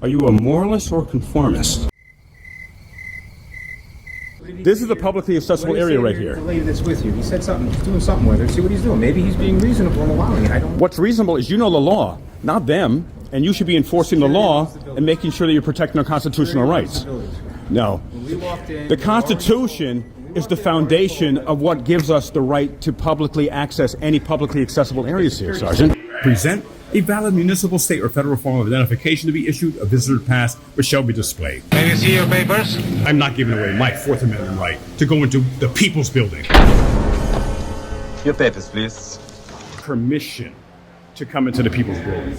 Are you a moralist or conformist? This is a publicly accessible area right here. The lady that's with you, he said something, he's doing something with her. See what he's doing. Maybe he's being reasonable in allowing it. What's reasonable is you know the law, not them, and you should be enforcing the law and making sure that you're protecting our constitutional rights. No. The Constitution is the foundation of what gives us the right to publicly access any publicly accessible areas here, Sergeant. Present a valid municipal, state, or federal form of identification to be issued, a visitor pass, which shall be displayed. May we see your papers? I'm not giving away my Fourth Amendment right to go into the People's Building. Your papers, please. Permission to come into the People's Building.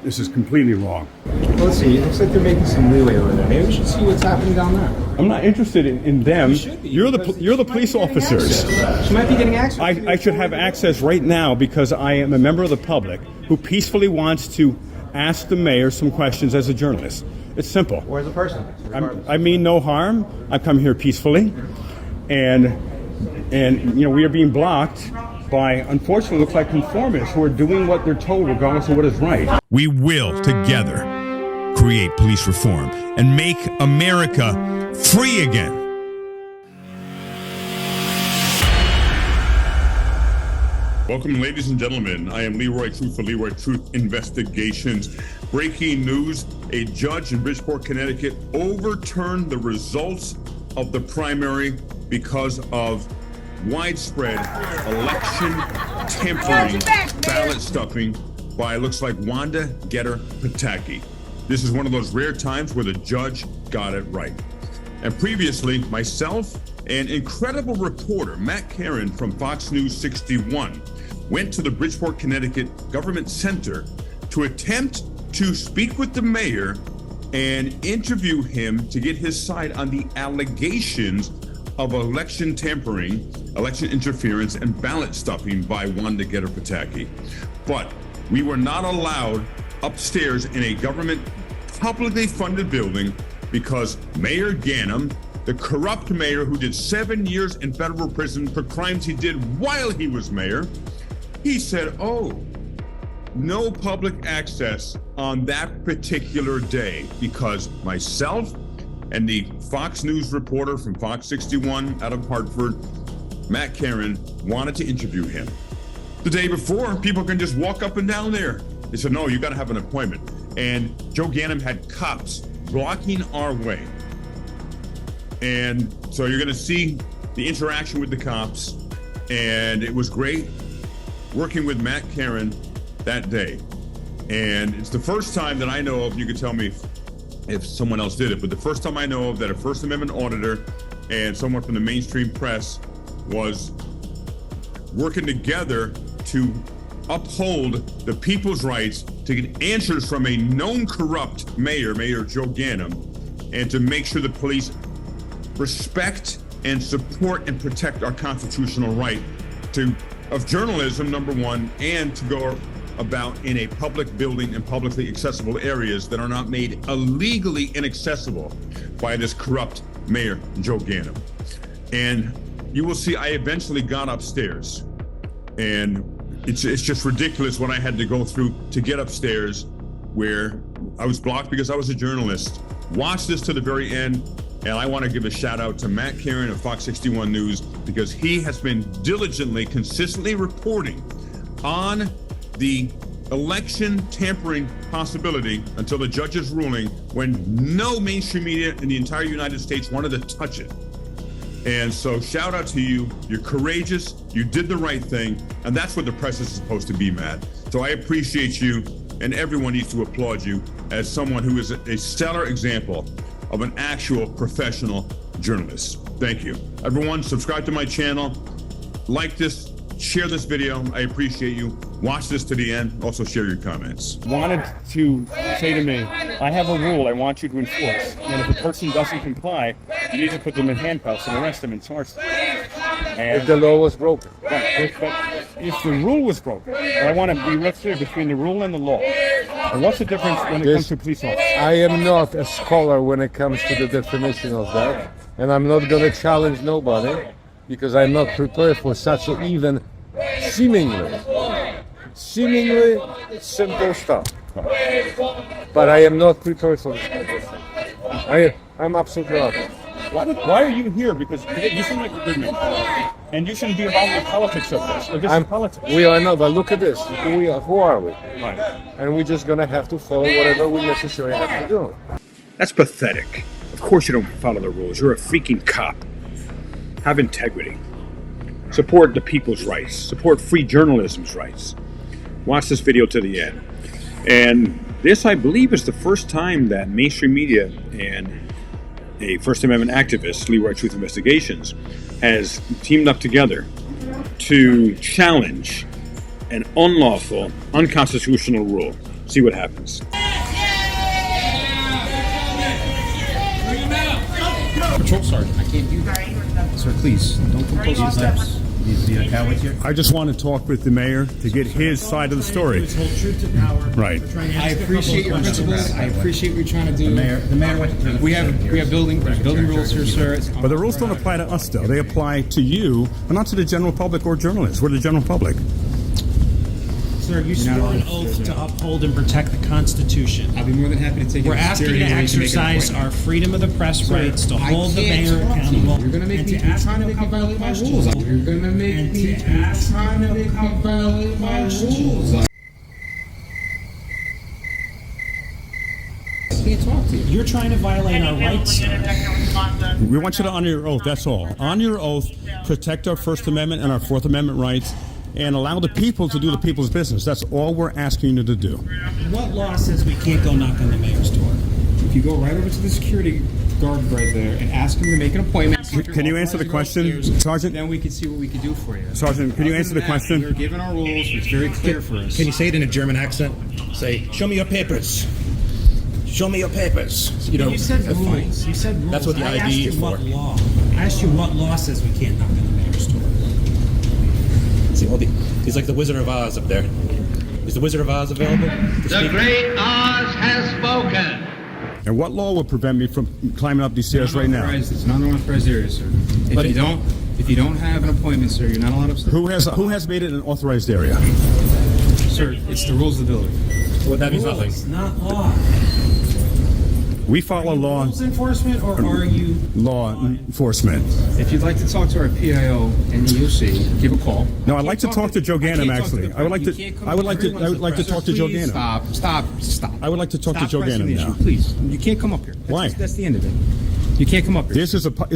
This is completely wrong. Well, let's see. It looks like they're making some leeway over there. Maybe we should see what's happening down there. I'm not interested in them. You're the police officers. She might be getting access. I should have access right now because I am a member of the public who peacefully wants to ask the mayor some questions as a journalist. It's simple. Or as a person. I mean no harm. I come here peacefully, and you know we are being blocked by, unfortunately, look like conformists who are doing what they're told regardless of what is right. We will together create police reform and make America free again. Welcome, ladies and gentlemen. I am Leroy Truth for Leroy Truth Investigations. Breaking news, a judge in Bridgeport, Connecticut overturned the results of the primary because of widespread election tampering, ballot stuffing by, looks like, Wanda Getter Pataki. This is one of those rare times where the judge got it right. And previously, myself and incredible reporter Matt Karen from Fox News 61 went to the Bridgeport, Connecticut Government Center to attempt to speak with the mayor and interview him to get his side on the allegations of election tampering, election interference, and ballot stuffing by Wanda Getter Pataki. But we were not allowed upstairs in a government publicly funded building because Mayor Ganem, the corrupt mayor who did 7 years in federal prison for crimes he did while he was mayor, he said, oh, no public access on that particular day because myself and the Fox News reporter from Fox 61 out of Hartford, Matt Karen, wanted to interview him. The day before, people can just walk up and down there. They said, no, you gotta have an appointment. And Joe Ganem had cops blocking our way. And so you're gonna see the interaction with the cops. And it was great working with Matt Karen that day. And it's the first time that I know of, you could tell me if someone else did it, but the first time I know of that a First Amendment auditor and someone from the mainstream press was working together to uphold the people's rights to get answers from a known corrupt mayor, Mayor Joe Ganem, and to make sure the police respect and support and protect our constitutional right of journalism, number one, and to go about in a public building and publicly accessible areas that are not made illegally inaccessible by this corrupt mayor, Joe Ganem. And you will see I eventually got upstairs, and it's just ridiculous what I had to go through to get upstairs, where I was blocked because I was a journalist. Watch this to the very end, and I want to give a shout out to Matt Karen of Fox 61 News because he has been diligently, consistently reporting on the election tampering possibility until the judge's ruling when no mainstream media in the entire United States wanted to touch it. And so shout out to you. You're courageous. You did the right thing. And that's what the press is supposed to be, Matt. So I appreciate you, and everyone needs to applaud you as someone who is a stellar example of an actual professional journalist. Thank you. Everyone, subscribe to my channel. Like this. Share this video. I appreciate you. Watch this to the end. Also share your comments. Wanted to say to me, I have a rule I want you to enforce. And if a person doesn't comply, you need to put them in handcuffs and arrest them and charge them. And if the law was broken. Right, but if the rule was broken, I want to be real clear between the rule and the law. And what's the difference when it comes to police officers? I am not a scholar when it comes to the definition of that. And I'm not going to challenge nobody because I'm not prepared for such an even seemingly simple stuff. But I am not prepared for this. I'm absolutely not. Why are you here? Because you seem like a good man. And you shouldn't be involved in the politics of this. This is politics. We are not, but look at this. Who are we? Right. And we're just gonna have to follow whatever we necessarily have to do. That's pathetic. Of course you don't follow the rules. You're a freaking cop. Have integrity. Support the people's rights. Support free journalism's rights. Watch this video to the end. And this, I believe, is the first time that mainstream media and a First Amendment activist, Leroy Truth Investigations, has teamed up together to challenge an unlawful, unconstitutional rule. See what happens. Patrol sergeant, I can't do that. Sir, please, don't come close to the steps. I just want to talk with the mayor to get his side of the story. Hold truth to power. Right. I appreciate your principles. I appreciate what you're trying to do. The mayor went. We have building rules here, sir. But the rules don't apply to us, though. They apply to you, but not to the general public or journalists. We're the general public. Sir, you swore an oath to uphold and protect the Constitution. I'll be more than happy to take it. We're asking you to exercise our freedom of the press rights to hold the mayor accountable. You're going to make me trying to make me violate my rules. You're going to make me trying to make me violate my rules. I can't talk to you. You're trying to violate our rights, sir. We want you to honor your oath, that's all. Honor your oath, protect our First Amendment and our Fourth Amendment rights, and allow the people to do the people's business. That's all we're asking you to do. What law says we can't go knock on the mayor's door? If you go right over to the security guard right there and ask him to make an appointment. Can you answer the question, Sergeant? Then we can see what we can do for you. Sergeant, can you answer the question? We're given our rules. It's very clear for us. Can you say it in a German accent? Say, show me your papers. Show me your papers. You know, You said rules. You said rules. That's what the I ID asked is you for. what law. I asked you what law says we can't knock on the mayor's door. See, he's like the Wizard of Oz up there. Is the Wizard of Oz available? The great Oz has spoken. And what law would prevent me from climbing up these stairs right now? It's not an authorized area, sir. If you don't have an appointment, sir, you're not allowed upstairs. Who has made it an authorized area? Sir, it's the rules of the building. Well, that means nothing. It's not law. We follow law Enforcement, or are you enforcement. If you'd like to talk to our PIO and the EOC, give a call. No, I'd like to talk to Joe Ganem, actually. I would like to talk to Joe Ganem. Stop. I would like to talk to Joe pressing the Ganem now. issue, please. You can't come up here. Why? That's the end of it. You can't come up here. Is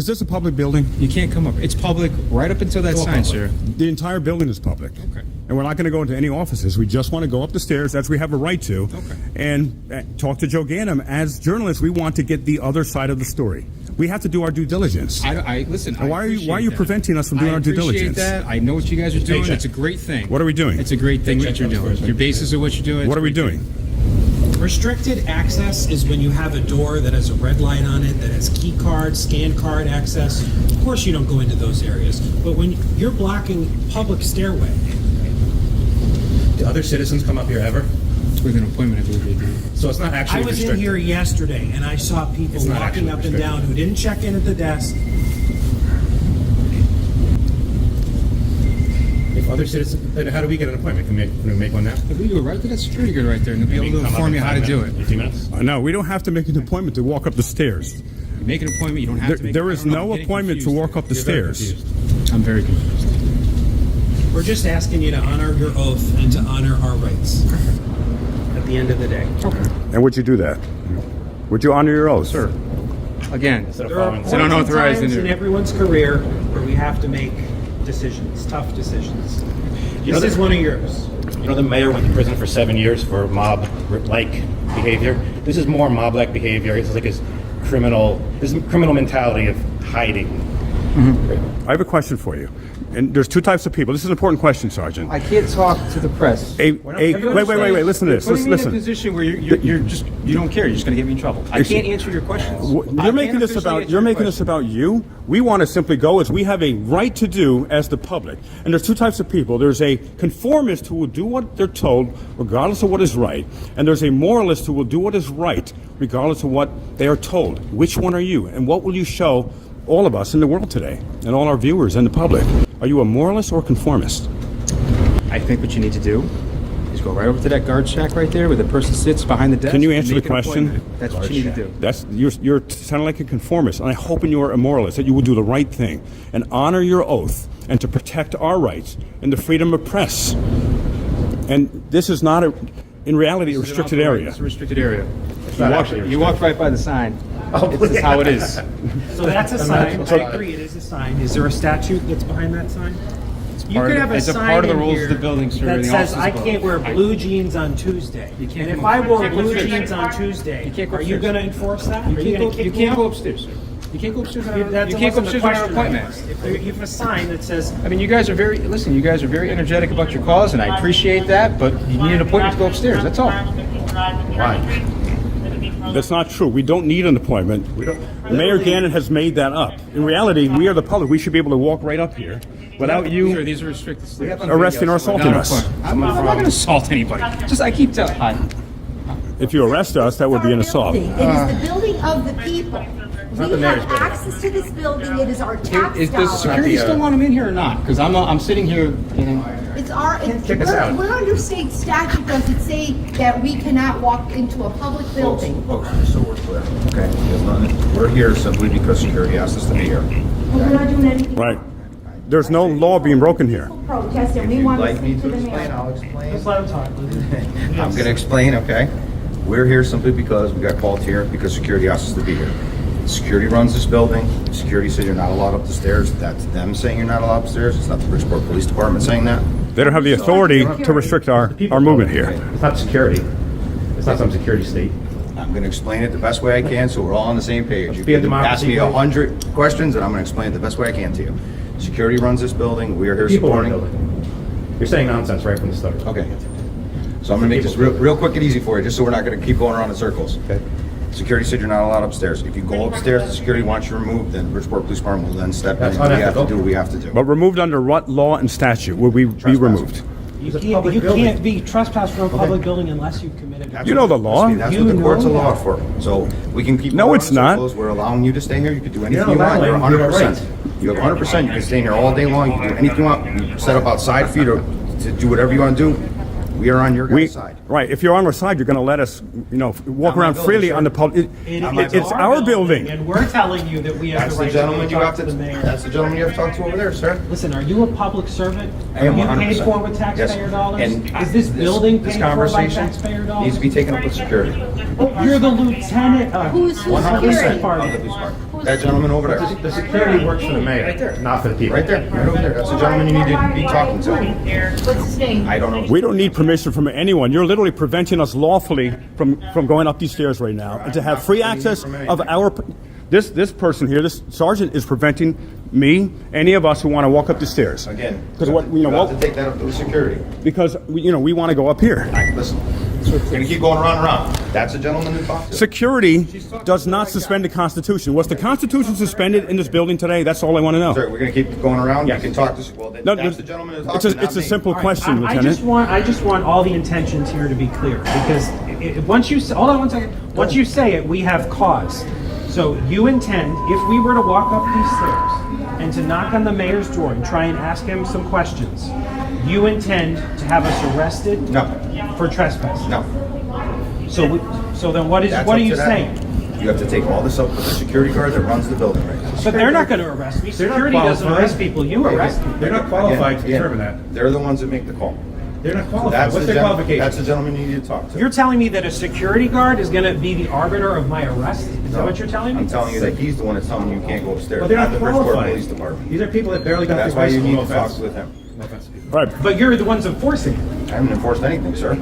this a public building? You can't come up. It's public right up until that sign, sir. The entire building is public. Okay. And we're not going to go into any offices. We just want to go up the stairs, as we have a right to, Okay. and talk to Joe Ganem. As journalists, we want to get the other side of the story. We have to do our due diligence. Listen. And why are you preventing us from doing our due diligence? I appreciate that. I know what you guys are doing. It's a great thing. What are we doing? It's a great thing that you're doing. Your basis of what you're doing. What are we doing? restricted access is when you have a door that has a red light on it, that has key card, scan card access. Of course you don't go into those areas. But when you're blocking public stairway. Do other citizens come up here ever? It's with an appointment, I believe they do. So it's not actually I was restricted. in here yesterday and I saw people It's not walking actually up and restricted. down who didn't check in at the desk. If other citizens, then how do we get an appointment? Can we make one now? If we go right to that security guard right there, and they'll be able to inform you how to do it. 15 minutes? No, we don't have to make an appointment to walk up the stairs. You make an appointment, you don't have to make There I is don't know, no I'm getting appointment to confused walk here. up the You're very stairs. confused. I'm very confused. We're just asking you to honor your oath and to honor our rights at the end of the day. And would you do that? Would you honor your oath? Sir, again, Instead of There are following points They don't and authorize times in in everyone's career where we have to make decisions, tough decisions. This is one of yours. You know the mayor went to prison for 7 years for mob-like behavior? This is more mob-like behavior. This is like his criminal mentality of hiding. I have a question for you. And there's two types of people. This is an important question, Sergeant. I can't talk to the press. Wait, listen to this. Putting me in a Listen. position where you don't care. You're just going to get me in trouble. I can't answer your questions. You're making this about you. We want to simply go as we have a right to do as the public. And there's two types of people. There's a conformist who will do what they're told regardless of what is right. And there's a moralist who will do what is right regardless of what they are told. Which one are you? And what will you show all of us in the world today and all our viewers and the public? Are you a moralist or a conformist? I think what you need to do is go right over to that guard shack right there where the person sits behind the desk. Can you and answer make the an question? appointment. That's what you need to do. That's you're sounding like a conformist, and I hope in you are a moralist that you will do the right thing and honor your oath and to protect our rights and the freedom of press. And this is not in reality a restricted area. It's a restricted area. You walked right by the sign. Oh, This is how it is. So that's a sign. I agree, it is a sign. Is there a statute that's behind that sign? You could have a It's a sign part of the in rules here of the building, sir. that The says office is I closed. can't wear blue jeans on Tuesday. You can't And if go- I you wore can't go blue upstairs. jeans on Tuesday, You can't go are you upstairs. going to enforce that? You Are you can't going go. to You kick me can't go out? upstairs, sir. You can't go upstairs. That You can't go wasn't the upstairs on our question I appointment. asked. If you have a sign that says I mean, you guys are very energetic about your cause, and I appreciate that. But you need an appointment to go upstairs. That's all. Why? That's not true. We don't need an appointment. Mayor Gannon has made that up. In reality, we are the public. We should be able to walk right up here without Sir, you these are restricted stairs. arresting or assaulting us. I'm not going to assault anybody. Just I keep telling. Hi. If you arrest us, that would be an assault. It is the building of the people. We the mayor's have building. access to this building. It is our tax Is the dollars. security still want him in here or not? Because I'm sitting here. You know, It's our. Kick us out. We're under state statute. Does it say that we cannot walk into a public building? Folks, so we're clear, okay? There's nothing- We're here simply because security asked us to be here. We're not doing anything. Right. There's no law being broken here. Protest, and we If you'd want to like me speak to to the explain, mayor. I'll explain. Just let him talk. I'm going to explain, okay? We're here simply because we got called here because security asked us to be here. Security runs this building. Security said you're not allowed up the stairs. That's them saying you're not allowed upstairs. It's not the Bridgeport Police Department saying that. They don't have the authority to restrict our movement here. It's not security. It's not some security state. I'm going to explain it the best way I can so we're all on the same page. You be a can ask democracy, me please. 100 questions and I'm going to explain it the best way I can to you. Security runs this building. We are here People are supporting. building. You're saying nonsense right from the start. Okay. So I'm gonna make this real quick and easy for you, just so we're not gonna keep going around in circles. Okay. Security said you're not allowed upstairs. If you go upstairs, the security wants you removed, then Bridgeport Police Department will then step in That's and we have to unethical. do what we have to do. But removed under what law and statute would we be removed? You It's a can't, public you building. can't be trespassed from a public building unless you've committed. That's You what- know the law. That's You what the courts know allow that. for. So we can keep. No, going it's around in not. circles. We're allowing you to stay here. You can do anything You're you not want. You're allowing, you have 100%. rights. You have 100%. You can stay in here all day long. You can do anything you want. You set up outside for you to do whatever you want to do. We are on your guys' side. Right. If you're on our side, you're going to let us, walk Not my around building, freely sir. on the public. It's our building. And we're telling you that we have That's the the right gentleman to you talk have to to. the mayor. That's the gentleman you have to talk to over there, sir. Listen, are you a public servant? I am Are you 100%. paid for with taxpayer Yes. dollars? And Is this building this paid for by conversation taxpayer dollars? needs to be taken up with security. You're the lieutenant of. Who's 100% security? of the police department. That gentleman over there. The security works for the mayor, Right there. not for the people. Right there, right over there. That's the gentleman you need to be talking to. What's his name? I don't know. We don't need permission from anyone. You're literally preventing us lawfully from going up these stairs right now, and to have free access of our. This person here, this sergeant, is preventing me, any of us who want to walk up the stairs. Again, because you have to take that up to the security. Because we want to go up here. Listen, we're gonna keep going around and around. That's the gentleman to talk to. Security does not suspend the Constitution. Was the Constitution suspended in this building today? That's all I want to know. Sir, we're gonna keep going around. Yes. You can talk to. Well, then No, that's the gentleman to talk it's a, to. not it's a me. simple question, I Lieutenant. just want all the intentions here to be clear, because once you say, hold on one second. Once you say it, we have cause. So you intend, if we were to walk up these stairs and to knock on the mayor's door and try and ask him some questions, you intend to have us arrested? No. For trespass? No. So then what That's are up you to them. saying? You have to take all this up with the security guard that runs the building right now. But they're not going to arrest me. They're not Security doesn't qualified. arrest people. You arrest me. They're not qualified to Again, determine that. They're the ones that make the call. They're not qualified. That's What's the their That's qualifications? the gentleman you need to talk to. You're telling me that a security guard is going to be the arbiter of my arrest? Is that what you're telling me? I'm telling you that he's the one that's telling you you can't go upstairs. Well, they're not the Bridgeport qualified. Police Department. These are people that barely got That's through why high you school. need No to talk offense. with him. No offense. Right. But you're the ones enforcing it. I haven't enforced anything, sir.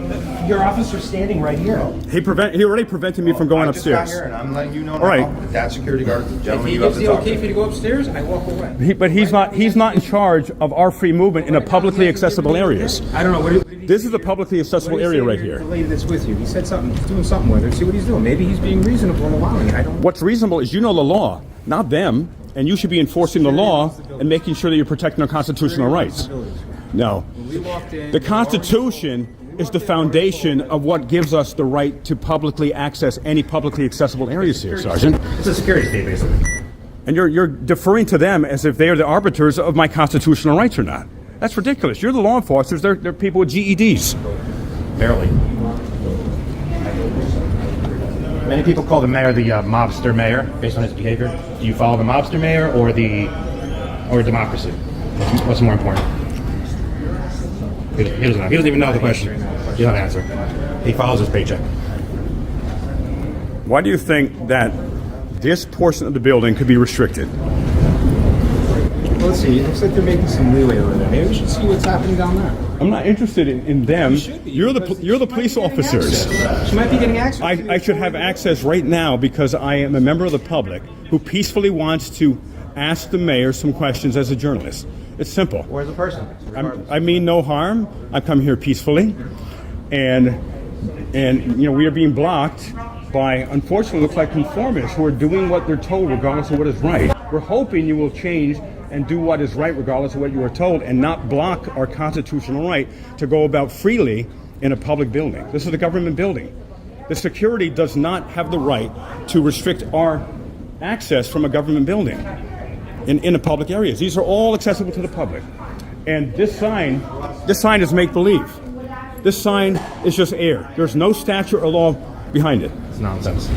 Your officer's standing right here. He already prevented me from going I just got upstairs. here and I'm letting you know All right. now that that security guard is the If gentleman he you have gives to the talk okay for to. you to go upstairs, I walk away. But he's not in charge of our free movement in a publicly accessible areas. I don't know. What did he This say is a here? publicly accessible What did he area say right here? here. The lady that's with you, he said something. He's doing something with her. See what he's doing. Maybe he's being reasonable and allowing it. I don't know. What's reasonable is you know the law, not them, and you should be enforcing the law and making sure that you're protecting our constitutional rights. No. We walked in. The Constitution is the foundation of what gives us the right to publicly access any publicly accessible areas here, Sergeant. It's a security state, basically. And you're deferring to them as if they are the arbiters of my constitutional rights or not. That's ridiculous. You're the law enforcers. They're people with GEDs. barely. Many people call the mayor the mobster mayor based on his behavior. Do you follow the mobster mayor or democracy? What's more important? He doesn't know. He doesn't even know the question. He doesn't answer. He follows his paycheck. Why do you think that this portion of the building could be restricted? Well, let's see. It looks like they're making some leeway over there. Maybe we should see what's happening down there. I'm not interested in them. You're the police officers. She might be getting access. I should have access right now because I am a member of the public who peacefully wants to ask the mayor some questions as a journalist. It's simple. Or as a person. I mean no harm. I come here peacefully, and we are being blocked by, unfortunately, looks like conformists who are doing what they're told regardless of what is right. We're hoping you will change and do what is right regardless of what you are told and not block our constitutional right to go about freely in a public building. This is a government building. The security does not have the right to restrict our access from a government building in the public areas. These are all accessible to the public. And this sign is make-believe. This sign is just air. There's no statute or law behind it. It's nonsense.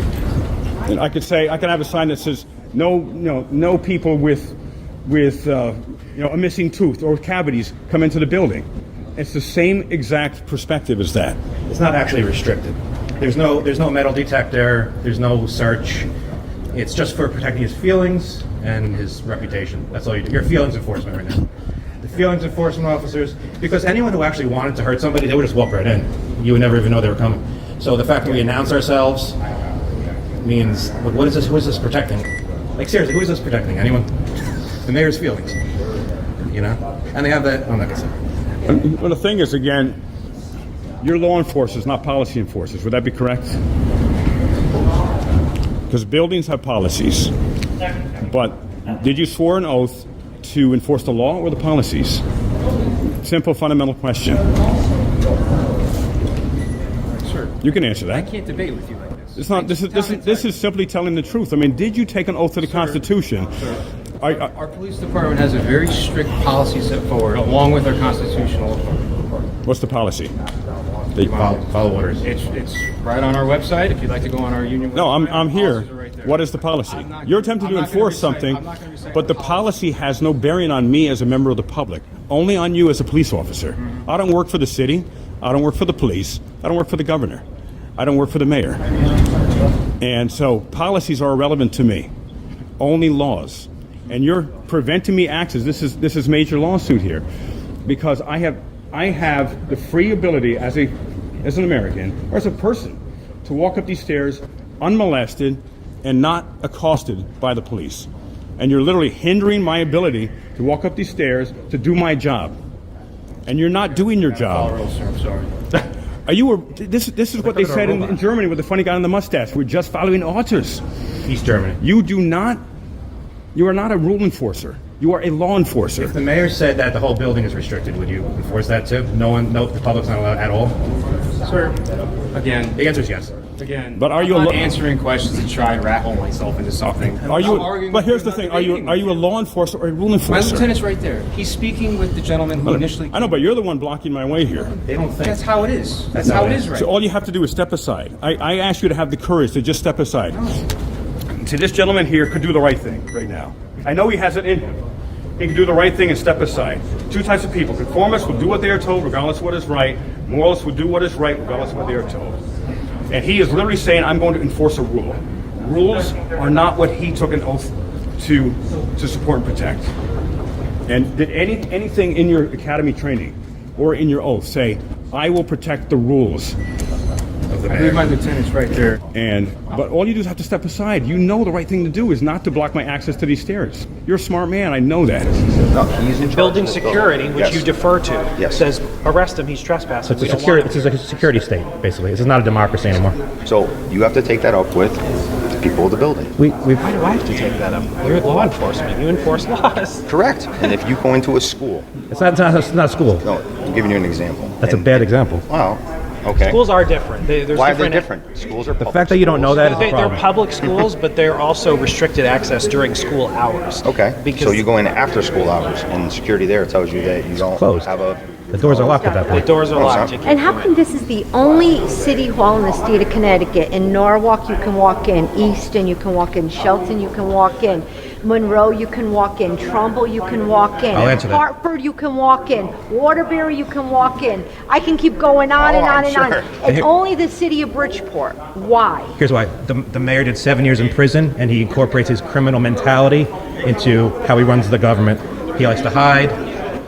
And I could have a sign that says no people with a missing tooth or cavities come into the building. It's the same exact perspective as that. It's not actually restricted. There's no metal detector. There's no search. It's just for protecting his feelings and his reputation. That's all you do. Your feelings enforcement right now. The feelings enforcement officers, because anyone who actually wanted to hurt somebody, they would just walk right in. You would never even know they were coming. So the fact that we announce ourselves means, what is this? Who is this protecting? Like seriously, who is this protecting? Anyone? The mayor's feelings, and they have that. I'm not gonna say. Well, the thing is, again, you're law enforcers, not policy enforcers. Would that be correct? Because buildings have policies. But did you swear an oath to enforce the law or the policies? Simple, fundamental question. Sure. You can answer that. I can't debate with you like this. It's not. This is simply telling the truth. I mean, did you take an oath to the Constitution? Sir. Our police department has a very strict policy set forward, along with our constitutional authority. What's the policy? Follow orders. It's right on our website. If you'd like to go on our union website. No, I'm here. Right, what is the policy? You're attempting to enforce something, but the policy has no bearing on me as a member of the public. Only on you as a police officer. Mm-hmm. I don't work for the city. I don't work for the police. I don't work for the governor. I don't work for the mayor. And so policies are irrelevant to me. Only laws. And you're preventing me access. This is major lawsuit here, because I have the free ability as an American or as a person to walk up these stairs unmolested and not accosted by the police. And you're literally hindering my ability to walk up these stairs to do my job. And you're not doing your job. I'm sorry. This is what they said in Germany with the funny guy in the mustache. We're just following orders. East Germany. You are not a rule enforcer. You are a law enforcer. If the mayor said that the whole building is restricted, would you enforce that too? The public's not allowed at all? Sir, again, the answer is yes. Again, but are you I'm not answering questions to try and rat-hole myself into something? But here's the thing: are you a law enforcer or a rule enforcer? My lieutenant's right there. He's speaking with the gentleman who initially. I know, but you're the one blocking my way here. They don't think that's how it is. That's how it is, right? So all you have to do is step aside. I ask you to have the courage to just step aside. See, this gentleman here could do the right thing right now. I know he has it in him. He can do the right thing and step aside. Two types of people: conformists will do what they are told, regardless of what is right. Moralists will do what is right, regardless of what they are told. And he is literally saying, I'm going to enforce a rule. Rules are not what he took an oath to support and protect. And did anything in your academy training or in your oath say, I will protect the rules? I believe my lieutenant's right there. But all you do is have to step aside. You know the right thing to do is not to block my access to these stairs. You're a smart man. I know that. No, he's in building security, which yes. you defer to, yes. says arrest him. He's trespassing. So it's a security state, basically. This is not a democracy anymore. So you have to take that up with the people of the building. Why do I have to take that up? You're law enforcement. You enforce laws. Correct. And if you go into a school, it's not a school. No, I'm giving you an example. That's a bad example. Well. Okay. Schools are different. Why are they different? Schools are the fact that you don't know that is a problem. They're public schools, but they're also restricted access during school hours. Okay. So you go in after school hours, and security there tells you that you don't have a The doors are locked at that point. The doors are locked. You can't And how go in. come this is the only city hall in the state of Connecticut? In Norwalk, you can walk in. Easton, you can walk in. Shelton, you can walk in. Monroe, you can walk in. Trumbull, you can walk in. I'll answer that. Hartford, you can walk in. Waterbury, you can walk in. I can keep going on and on and on. It's only the city of Bridgeport. Why? Here's why. The mayor did 7 years in prison, and he incorporates his criminal mentality into how he runs the government. He likes to hide.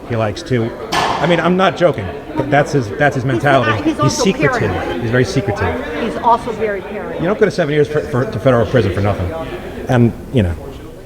He likes to... I mean, I'm not joking, but that's his mentality. He's also secretive. paranoid. He's very secretive. He's also very paranoid. You don't go to 7 years to federal prison for nothing. And, you know,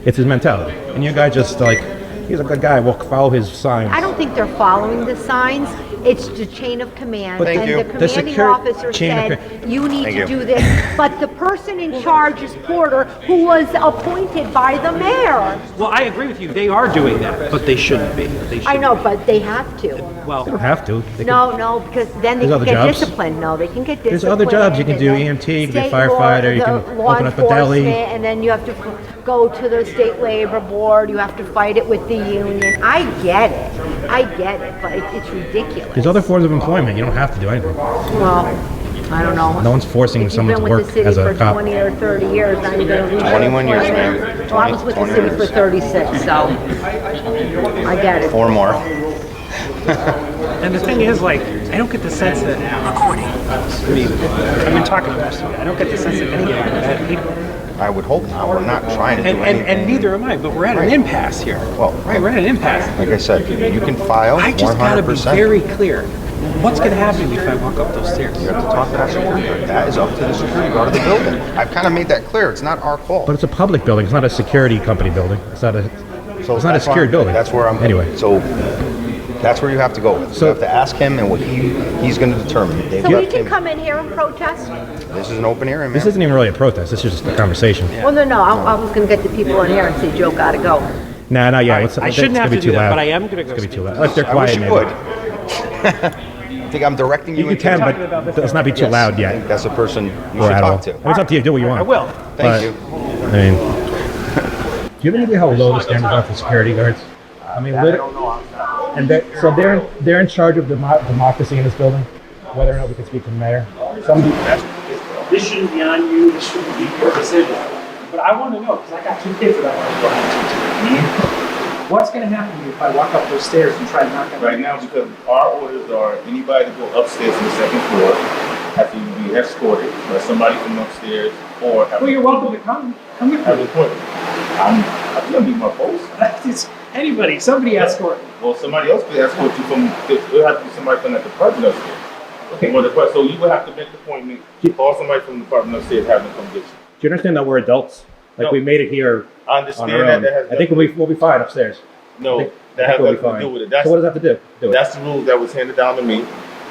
it's his mentality. And you guy just like, he's a good guy, we'll follow his signs. I don't think they're following the signs. It's the chain of command. But and the commanding officer said, you need to do this. But the person in charge is Porter, who was appointed by the mayor. Well, I agree with you. They are doing that, but they shouldn't be. I know, but they have to. Well, They don't have to. No, because then they There's can other get jobs. disciplined. No, they can get disciplined. There's other jobs. You can do and then EMT, you can be a state firefighter, you law, can the law open up a deli. enforcement, and then you have to go to the state labor board. You have to fight it with the union. I get it, but it's ridiculous. There's other forms of employment. You don't have to do anything. Well, I don't know. No one's forcing If someone you've to been work with the as city a for cop. 20 or 30 years, now you're going to lose 21 years, employment. man. Well, I was with the 20 city for years. 36, so I get it. 4 more. and the thing is, like, I don't get the sense that recording. I mean, I've been talking to most of you. I don't get the sense that any of you are bad people. I would hope not. We're not trying to do anything. And neither am I. But we're at an impasse here. Well, Right, we're at an impasse. like I said, you can file 100%. I just gotta be very clear. What's gonna happen to me if I walk up those stairs? You have to talk to that security guard. That is up to the security guard of the building. I've kind of made that clear. It's not our call. But it's a public building. It's not a security company building. It's not a So secure that's why- building. That's where I'm. Anyway. So that's where you have to go with. So- You have to ask him and what he's going to determine. They've So we left can him- come in here and protest? This is an open hearing, man. This isn't even really a protest. This is just a conversation. Well, no, I was going to get the people in here and say, Joe, gotta go. Nah, not yet. I shouldn't have to do that, but I am gonna It's go gonna be too speak. loud. If they're I wish quiet, you maybe. would. I think I'm directing you. You can, but let's not be too loud I yet. think that's the person you Or should at all. talk to. I mean, it's up to you. Do what you want. I will. Thank you. I mean, do you have any idea how low the standards are for security guards? I mean, and they're in charge of democracy in this building. Whether or not we can speak to the mayor. This shouldn't be on you. This shouldn't be your decision. But I want to know, because I got 2 kids that I want to go home to. What's going to happen to me if I walk up those stairs and try to knock on Right now, because our orders are anybody to go upstairs to the second floor has to either be escorted by somebody from upstairs or have Well, you're welcome to come. Come with have me. an appointment. I'm gonna be my post. It's anybody, somebody escort me. Well, somebody else could escort you from. It would have to be somebody from that department upstairs. Okay. Well, so you would have to make an appointment. Call somebody from the department upstairs, have them come get you. Do you understand that we're adults? Like No. we made it here I on understand our that. own. That has I think we'll be fine upstairs. no. I think That has we'll be nothing to do fine. with it. That's So what does that have to do? that's the rule that was handed down to me,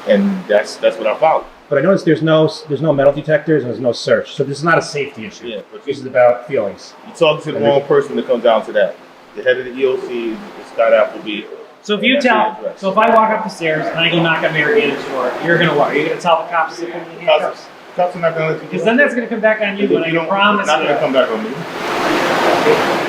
and that's what I followed. But I noticed there's no metal detectors and there's no search. So this is not a safety issue. Yeah, but This is about feelings. you're talking to the wrong person to come down to that. The head of the EOC is Scott Appleby. So if you That's the tell, address. so if I walk up the stairs and I go knock on Mary Gannon's door, you're gonna what? Are you gonna tell the cops to put me in handcuffs? Cops are not gonna let you. Because then that's gonna come back on you, and I can promise Not gonna you. come back on me.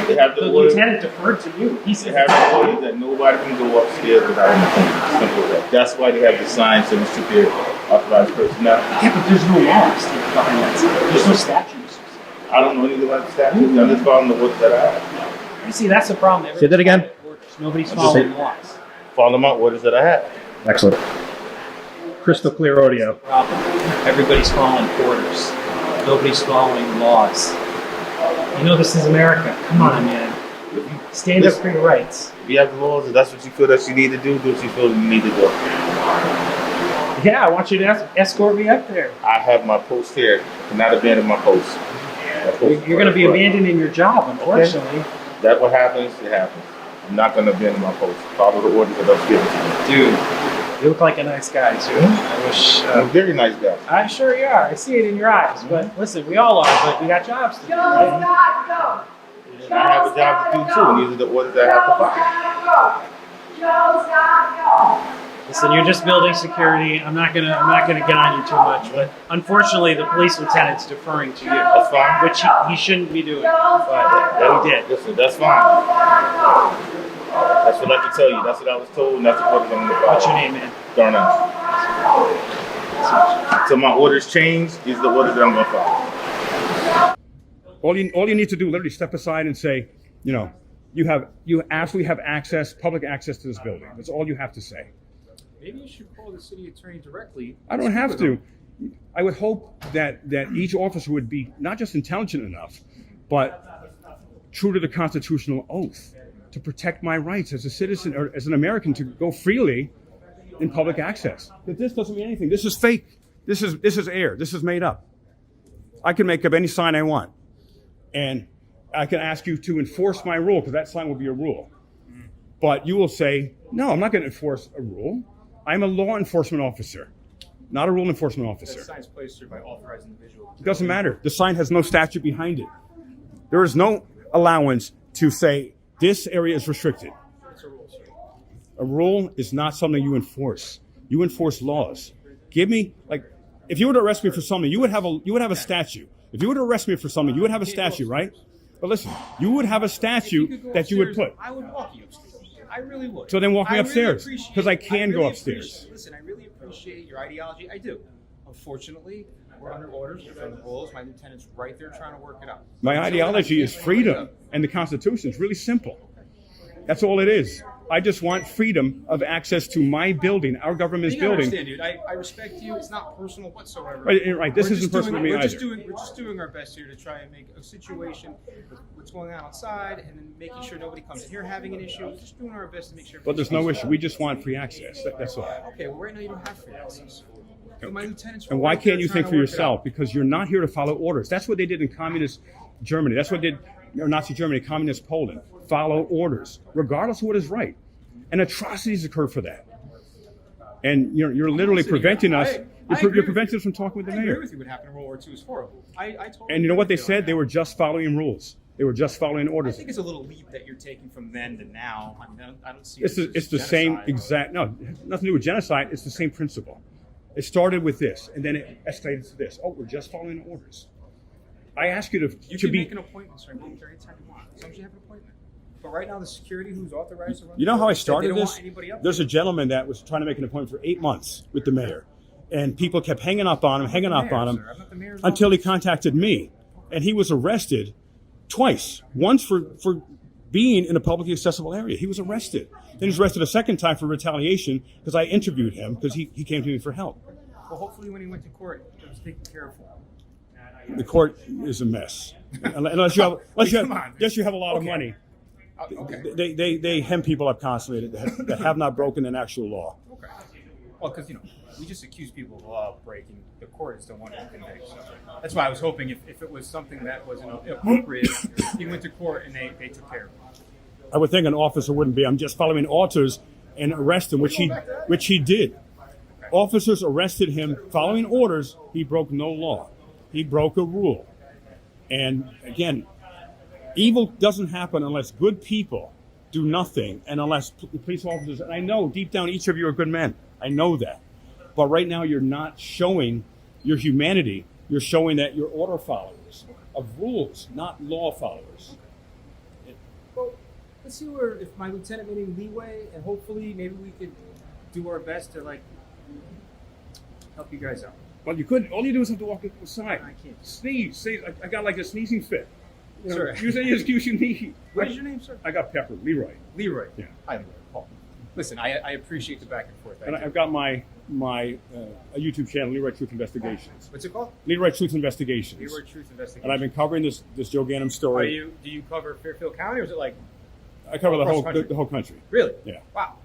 They have The the order. lieutenant deferred to you. He They said, have the order that nobody can go upstairs without an appointment. Simple as that. That's why they have the signs that Mr. Beard authorized personnel. yeah, but there's no laws behind that. There's no statutes. I don't know anything about the statutes. I'm just following the orders that I have. You see, that's the problem. Say that again. Nobody's following the laws. Follow my orders that I have. Excellent. Crystal clear audio. Problem. Everybody's following orders. Nobody's following laws. You know this is America. Come on, man. Stand up for your rights. If you have the laws, if that's what you feel that you need to do what you feel you need to do. Yeah, I want you to escort me up there. I have my post here. I cannot abandon my post. You're going to be abandoning your job, unfortunately. That what happens, it happens. I'm not going to abandon my post. Follow the orders that I've given to me. Dude, you look like a nice guy, too. I wish. I'm a very nice guy. I'm sure you are. I see it in your eyes. But listen, we all are, but we got jobs to do. Right? And I have a job to do too, and these are the orders that I have to follow. Listen, you're just building security. I'm not gonna get on you too much, but unfortunately, the police lieutenant's deferring to you. That's fine. Which he shouldn't be doing, but he did. Listen, that's fine. That's what I can tell you. That's what I was told, and that's the orders I'm going to follow. What's your name, man? Darnell. So my orders change. These are the orders that I'm going to follow. All you need to do, literally step aside and say, you absolutely have access, public access to this building. That's all you have to say. Maybe you should call the city attorney directly. I don't have to. I would hope that each officer would be not just intelligent enough, but true to the constitutional oath to protect my rights as a citizen or as an American to go freely in public access. But this doesn't mean anything. This is fake. This is air. This is made up. I can make up any sign I want. And I can ask you to enforce my rule, because that sign will be a rule. But you will say, no, I'm not going to enforce a rule. I'm a law enforcement officer, not a rule enforcement officer. That sign's placed here by authorized individual. It doesn't matter. The sign has no statute behind it. There is no allowance to say this area is restricted. It's a rule, sir. A rule is not something you enforce. You enforce laws. Give me, like, if you were to arrest me for something, you would have a statute. If you were to arrest me for something, you would have a statute, right? But listen, you would have a statute that you would put. I would walk you upstairs. I really would. So then walk me I really upstairs, appreciate- because I can really go upstairs. Listen, I really appreciate your ideology. I do. Unfortunately, we're under orders from the rules. My lieutenant's right there trying to work it out. My ideology is freedom, and the Constitution is really simple. That's all it is. I just want freedom of access to my building, our government's You gotta building. understand, dude. I respect you. It's not personal whatsoever. Right, this We're isn't just personal to me we're just either. We're just doing our best here to try and make a situation with what's going on outside, and then making sure nobody comes in here having an issue. We're just doing our best to make sure. But there's no issue. We just want free access. That's all. Okay, well, right now you don't have free access. But my lieutenant's And why right there can't you trying think to for work it yourself? out. Because you're not here to follow orders. That's what they did in communist Germany. That's what did Nazi Germany, communist Poland. Follow orders, regardless of what is right. And atrocities occur for that. And you're literally preventing us. You're preventing us from talking with the I agree mayor. with you. What happened in World War II is horrible. I totally And you know what they agree with you on said? They were just following rules. They were just following I orders. think it's a little leap that you're taking from then to now. I mean, I don't see It's it as the same genocide. exact. No, nothing to do with genocide. It's the same principle. It started with this, and then it escalated to this. Oh, we're just following orders. I ask you You to can be. make an appointment, sir. Anytime you want. As long as you have an appointment. But right now, the security who's authorized to run. You know how I they started don't this? want anybody up There's a gentleman that was trying to make an appointment for 8 months with the mayor, and people kept hanging up on him, Sir, I'm not the mayor's until he office. contacted me, and he was arrested twice. Once for being in a publicly accessible area. He was arrested. Then he was arrested a second time for retaliation because I interviewed him because he came to me for help. Well, hopefully, when he went to court, it was taken care of. The court is a mess. Unless you have Come on. yes, you have a lot of Okay. money. Okay. They hem people up constantly that have not broken an actual law. Okay. Well, because we just accuse people of law breaking. The court is the one who convicts. So that's why I was hoping if it was something that was inappropriate, he went to court and they took care of it. I would think an officer wouldn't be. I'm just following orders and arrest him, which he did. Officers arrested him following orders. He broke no law. He broke a rule. And again, evil doesn't happen unless good people do nothing, and unless police officers. And I know deep down each of you are good men. I know that. But right now you're not showing your humanity. You're showing that you're order followers of rules, not law followers. Well, let's see if my lieutenant made any leeway, and hopefully maybe we could do our best to help you guys out. Well, you could. All you do is have to walk aside. I can't. Sneeze. I got like a sneezing fit. Sure. Use any excuse you need. What is your name, sir? I got pepper. Leroy. Leroy. Yeah. Hi, Leroy. Paul. Listen, I appreciate the back and forth. And I've got my a YouTube channel, Leroy Truth Investigations. What's it called? Leroy Truth Investigations. Leroy Truth Investigations. And I've been covering this Joe Ganim story. Do you cover Fairfield County, or is it like? I cover the across whole country? the whole country. Really? Yeah. Wow.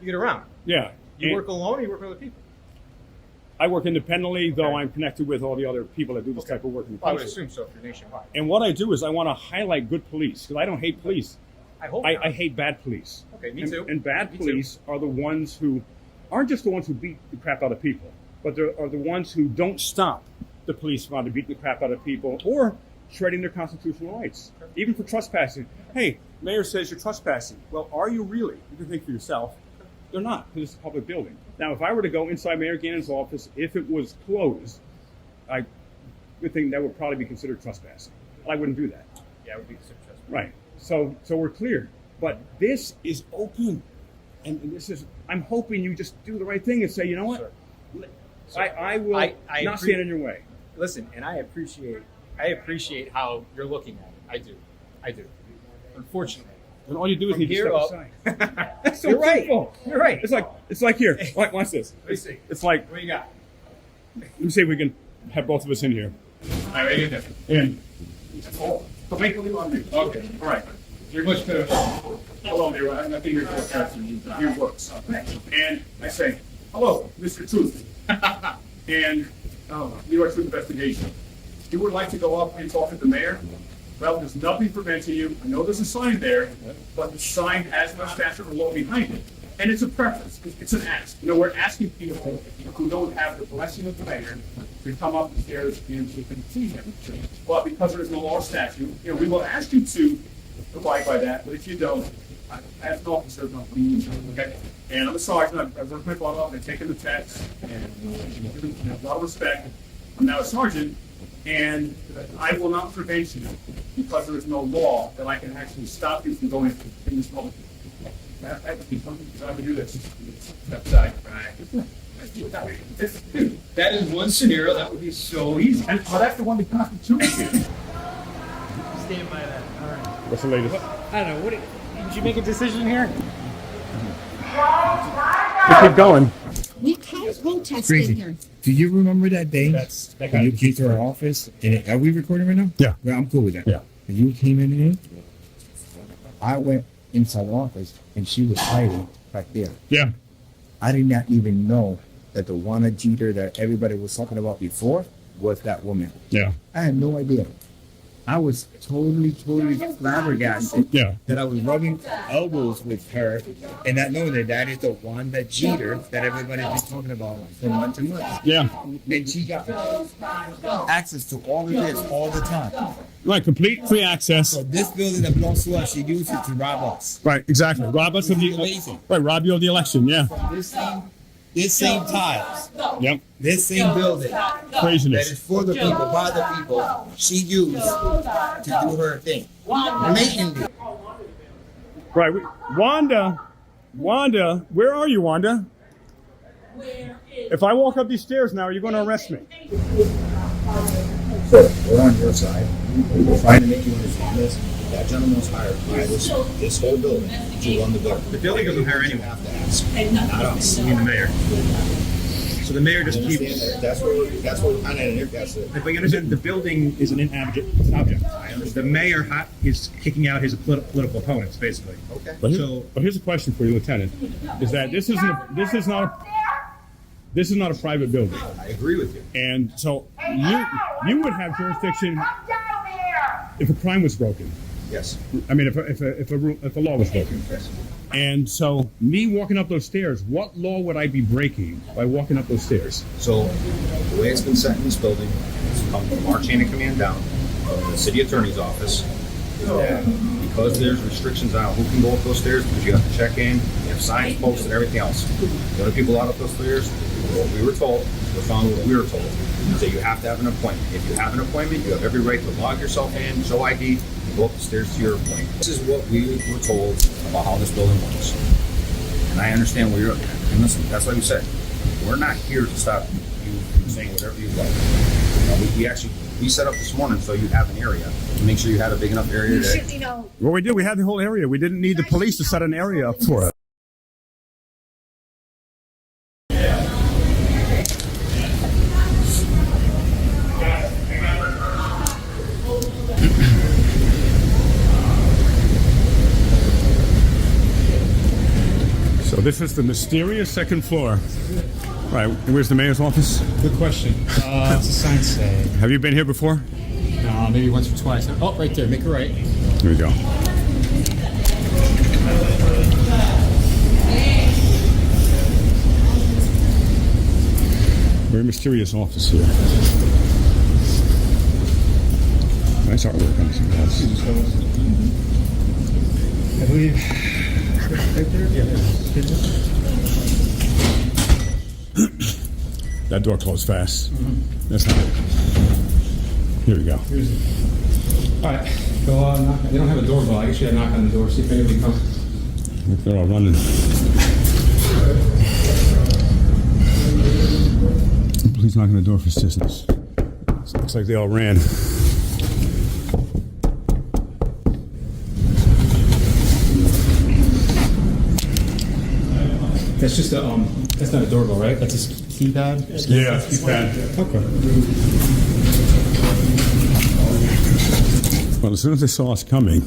You get around. Yeah. You And work alone, or you work with other people? I work independently, though I'm connected with all the other people that do this type of work in the Well, I would country. assume so if you're nationwide. And what I do is I want to highlight good police because I don't hate police. I hope. I not. hate bad police. Okay, me And- too. And bad Me too. police are the ones who aren't just the ones who beat the crap out of people, but they are the ones who don't stop the police from either beating the crap out of people or shredding their constitutional rights, even for trespassing. Hey, mayor says you're trespassing. Well, are you really? You can think for yourself. They're not, because it's a public building. Now, if I were to go inside Mayor Gannon's office, if it was closed, I would think that would probably be considered trespassing. I wouldn't do that. Yeah, it would be considered trespassing. Right. So we're clear. But this is open. And this is, I'm hoping you just do the right thing and say, you know what? I will not stand in your way. Listen, and I appreciate how you're looking at it. I do. Unfortunately. And all you do is need to step aside. That's so You're right. simple. You're right. It's like here. Watch this. Let me see. It's like, What do you got? let me see if we can have both of us in here. All right, ready to get there. And so make a leave on me. Okay, all right. You're much better. Hello, Leroy. I'm not here for your works. And I say, hello, Mr. Truth. And Leroy Truth investigation. You would like to go up and talk to the mayor? Well, there's nothing preventing you. I know there's a sign there, but the sign has no statute or law behind it. And it's a preference. It's an ask. You know, we're asking people who don't have the blessing of the mayor to come up the stairs and you can see him. But because there is no law or statute, you know, we will ask you to abide by that. But if you don't, as an officer, no, okay? And I'm a sergeant. I've worked my butt off. I've taken the test, and given a lot of respect. I'm now a sergeant, and I will not prevent you because there is no law that I can actually stop you from going in this public. I have to do this. Right. Dude, that is one scenario that would be so easy. And that's the one the Constitution. Stand by that. All right. What's the latest? I don't know. Did you make a decision here? Let's keep going. We can't protest Crazy. in here. Do you remember that day That when you came to our office? And are we recording right now? Yeah. Well, I'm cool with that. Yeah. When you came in here, I went inside the office and she was hiding right there. Yeah. I did not even know that the Wanda Jeter that everybody was talking about before was that woman. Yeah. I had no idea. I was totally flabbergasted that I was rubbing elbows with her and not knowing that that is the Wanda Jeter that everybody's been talking about for months and months. Yeah. And she got access to all of this all the time. Right, complete free access. So this building that belongs to us, she used it to rob us. Right, exactly. Rob us of the rob you of the election, yeah. This same tiles. Yep. This same building. Craziness. That is for the people, by the people. She used to do her thing. Blatantly. Right. Wanda, where are you, Wanda? If I walk up these stairs now, are you going to arrest me? So we're on your side. We're trying to make you understand this. That gentleman was hired by this whole building to run the building. The building doesn't hire anyone. Have to ask. Not us. I mean the mayor. So the mayor just I keeps. understand that. That's what we're kind of in here. That's it. But you understand, the building is an object. The mayor is kicking out his political opponents, basically. Okay. But here's a question for you, Lieutenant: is that this is not a private building? I agree with you. And so you would have jurisdiction if a crime was broken. Yes. I mean, if a law was broken. Yes. And so, me walking up those stairs, what law would I be breaking by walking up those stairs? So the way it's been set in this building, it's come from our chain of command down, from the city attorney's office. Because there's restrictions on who can go up those stairs, because you have to check in, you have signs posted and everything else. The other people out up those stairs, what we were told, we're following what we were told. So you have to have an appointment. If you have an appointment, you have every right to log yourself in, show ID, and go up the stairs to your appointment. This is what we were told about how this building works. And I understand where you're looking at. And listen, that's like you said, we're not here to stop you from saying whatever you like. You know, we set up this morning so you have an area to make sure you had a big enough area. Well, we did. We had the whole area. We didn't need the police to set an area up for it. So this is the mysterious second floor. Right, and where's the mayor's office? Good question. It's a sign say. Have you been here before? Maybe once or twice. Oh, right there. Make a right. Here we go. Very mysterious office here. Nice artwork on some house. I believe. Right there? Yeah. That door closed fast. That's not it. Here we go. All right. Go knock. They don't have a doorbell. I guess you gotta knock on the door, see if anybody comes. They're all running. Please knock on the door for assistance. Looks like they all ran. That's just a that's not a doorbell, right? That's a keypad. Yeah, keypad. Okay. Well, as soon as they saw us coming,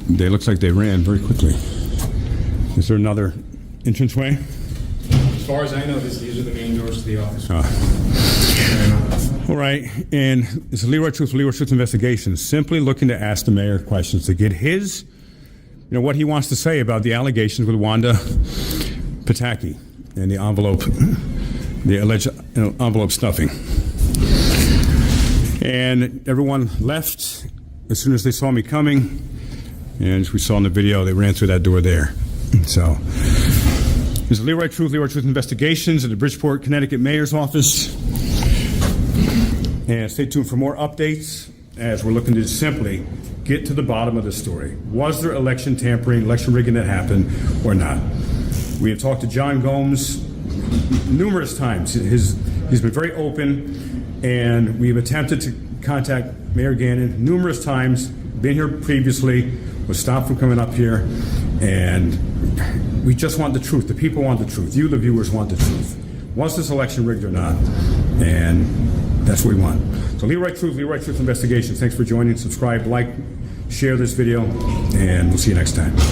they looked like they ran very quickly. Is there another entranceway? As far as I know, these are the main doors to the office. All right, and it's Leroy Truth Investigation, simply looking to ask the mayor questions to get his, what he wants to say about the allegations with Wanda Pataki and the alleged envelope stuffing. And everyone left as soon as they saw me coming, and as we saw in the video, they ran through that door there. So, this is Leroy Truth Investigations at the Bridgeport, Connecticut Mayor's Office. And stay tuned for more updates as we're looking to simply get to the bottom of the story. Was there election tampering, election rigging that happened or not? We have talked to John Gomes numerous times. He's been very open, and we've attempted to contact Mayor Gannon numerous times, been here previously, was stopped from coming up here, and we just want the truth. The people want the truth. You, the viewers, want the truth. Was this election rigged or not? And that's what we want. So Leroy Truth Investigations, thanks for joining. Subscribe, like, share this video, and we'll see you next time.